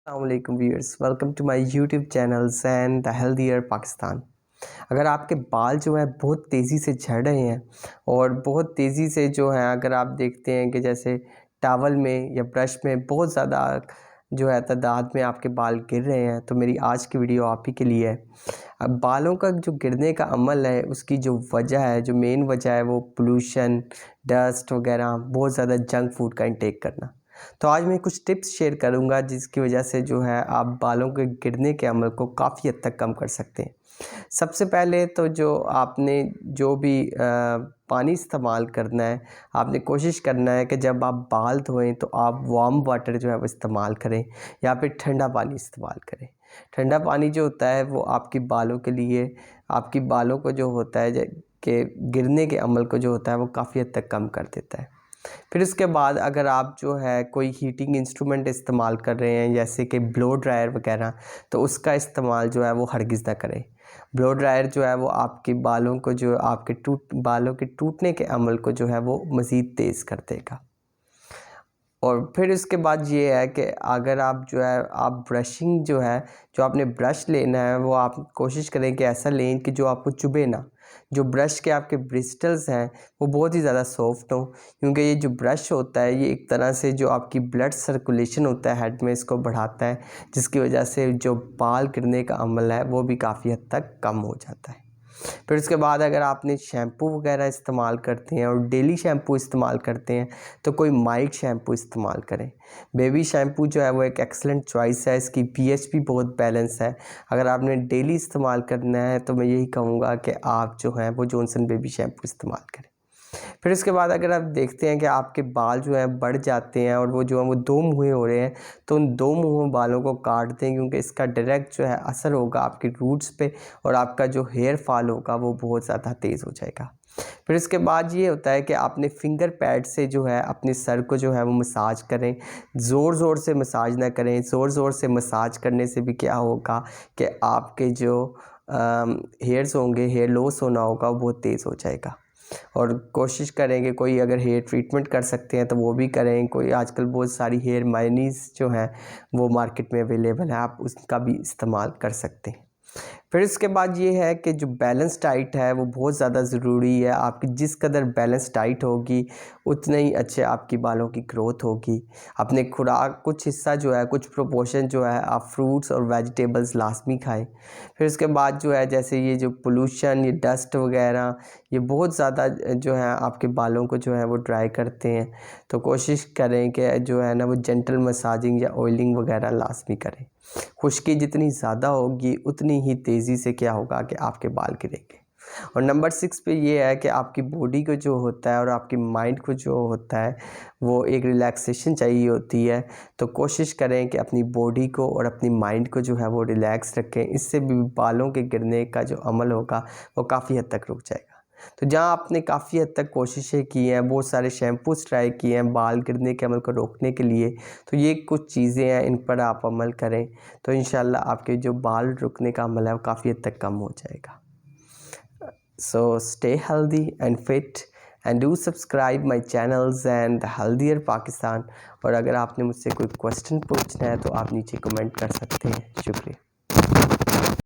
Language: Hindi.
अस्सलामुअलैकुम viewers, welcome to my YouTube channels and the healthier Pakistan. अगर आपके बाल जो है बहुत तेज़ी से झड़ रहे हैं और बहुत तेज़ी से जो है अगर आप देखते हैं कि जैसे टॉवल में या ब्रश में बहुत ज़्यादा जो है तादाद में आपके बाल गिर रहे हैं, तो मेरी आज की वीडियो आप ही के लिए है। अब बालों का जो गिरने का अमल है, उसकी जो वजह है, जो मेन वजह है, वो पोल्यूशन, डस्ट वगैरह, बहुत ज़्यादा जंक फूड का इंटेक करना। तो आज मैं कुछ टिप्स शेयर करूंगा जिसकी वजह से जो है आप बालों के गिरने के अमल को काफ़ी हद तक कम कर सकते हैं। सबसे पहले तो जो आपने जो भी पानी इस्तेमाल करना है, आपने कोशिश करना है कि जब आप बाल धोएं तो आप वार्म वाटर जो है वो इस्तेमाल करें या फिर ठंडा पानी इस्तेमाल करें। ठंडा पानी जो होता है वो आपकी बालों के लिए, आपकी बालों को जो होता है कि गिरने के अमल को जो होता है वो काफ़ी हद तक कम कर देता है। फिर उसके बाद अगर आप जो है कोई हीटिंग इंस्ट्रूमेंट इस्तेमाल कर रहे हैं जैसे कि ब्लो ड्रायर वगैरह, तो उसका इस्तेमाल जो है वो हरगिज़ ना करें। ब्लो ड्रायर जो है वो आपके बालों को, जो आपके बालों के टूटने के अमल को जो है वो मज़ीद तेज़ कर देगा। और फिर इसके बाद ये है कि अगर आप जो है आप ब्रशिंग जो है, जो आपने ब्रश लेना है वो आप कोशिश करें कि ऐसा लें कि जो आपको चुभे ना। जो ब्रश के आपके ब्रिस्टल्स हैं वो बहुत ही ज़्यादा सॉफ्ट हों, क्योंकि ये जो ब्रश होता है ये एक तरह से जो आपकी ब्लड सर्कुलेशन होता है हेड में, इसको बढ़ाता है, जिसकी वजह से जो बाल गिरने का अमल है वो भी काफ़ी हद तक कम हो जाता है। फिर उसके बाद अगर आपने शैम्पू वगैरह इस्तेमाल करते हैं और डेली शैम्पू इस्तेमाल करते हैं तो कोई माइल्ड शैम्पू इस्तेमाल करें। बेबी शैम्पू जो है वो एक एक्सलेंट चॉइस है, इसकी पीएच भी बहुत बैलेंस है। अगर आपने डेली इस्तेमाल करना है तो मैं यही कहूँगा कि आप जो हैं वो जॉनसन बेबी शैम्पू इस्तेमाल करें। फिर उसके बाद अगर आप देखते हैं कि आपके बाल जो हैं बढ़ जाते हैं और वो जो है वो दो मुँहे हो रहे हैं, तो उन दो मुँह बालों को काट दें, क्योंकि इसका डायरेक्ट जो है असर होगा आपकी रूट्स पे और आपका जो हेयर फॉल होगा वो बहुत ज़्यादा तेज़ हो जाएगा। फिर इसके बाद ये होता है कि आपने फिंगर पैड से जो है अपने सर को जो है वो मसाज करें। ज़ोर ज़ोर से मसाज ना करें। ज़ोर ज़ोर से मसाज करने से भी क्या होगा कि आपके जो हेयर्स होंगे, हेयर लॉस होना होगा वो बहुत तेज़ हो जाएगा। और कोशिश करें कि कोई अगर हेयर ट्रीटमेंट कर सकते हैं तो वो भी करें। कोई आजकल बहुत सारी हेयर मायनीज़ जो है वो मार्केट में अवेलेबल है, आप उसका भी इस्तेमाल कर सकते हैं। फिर इसके बाद ये है कि जो बैलेंस डाइट है वो बहुत ज़्यादा ज़रूरी है। आपकी जिस कदर बैलेंस डाइट होगी उतने ही अच्छे आपकी बालों की ग्रोथ होगी। अपने खुराक कुछ हिस्सा जो है, कुछ प्रोपोर्शन जो है, आप फ्रूट्स और वेजिटेबल्स लाजमी खाएं। फिर उसके बाद जो है जैसे ये जो पोल्यूशन, ये डस्ट वगैरह, ये बहुत ज़्यादा जो है आपके बालों को जो है वो ड्राई करते हैं, तो कोशिश करें कि जो है ना वो जेंटल मसाजिंग या ऑयलिंग वगैरह लाजमी करें। खुश्की जितनी ज़्यादा होगी उतनी ही तेज़ी से क्या होगा कि आपके बाल गिरेंगे। और नंबर 6 पे ये है कि आपकी बॉडी को जो होता है और आपकी माइंड को जो होता है वो एक रिलैक्सेशन चाहिए होती है, तो कोशिश करें कि अपनी बॉडी को और अपनी माइंड को जो है वो रिलैक्स रखें। इससे भी बालों के गिरने का जो अमल होगा वो काफ़ी हद तक रुक जाएगा। तो जहाँ आपने काफ़ी हद तक कोशिशें की हैं, बहुत सारे शैम्पूस ट्राई किए हैं बाल गिरने के अमल को रोकने के लिए, तो ये कुछ चीज़ें हैं, इन पर आप अमल करें तो इंशाल्लाह आपके जो बाल रुकने का अमल है वो काफ़ी हद तक कम हो जाएगा। So stay healthy and fit and do subscribe my channels and the healthier Pakistan। और अगर आपने मुझसे कोई क्वेश्चन पूछना है तो आप नीचे कमेंट कर सकते हैं। शुक्रिया।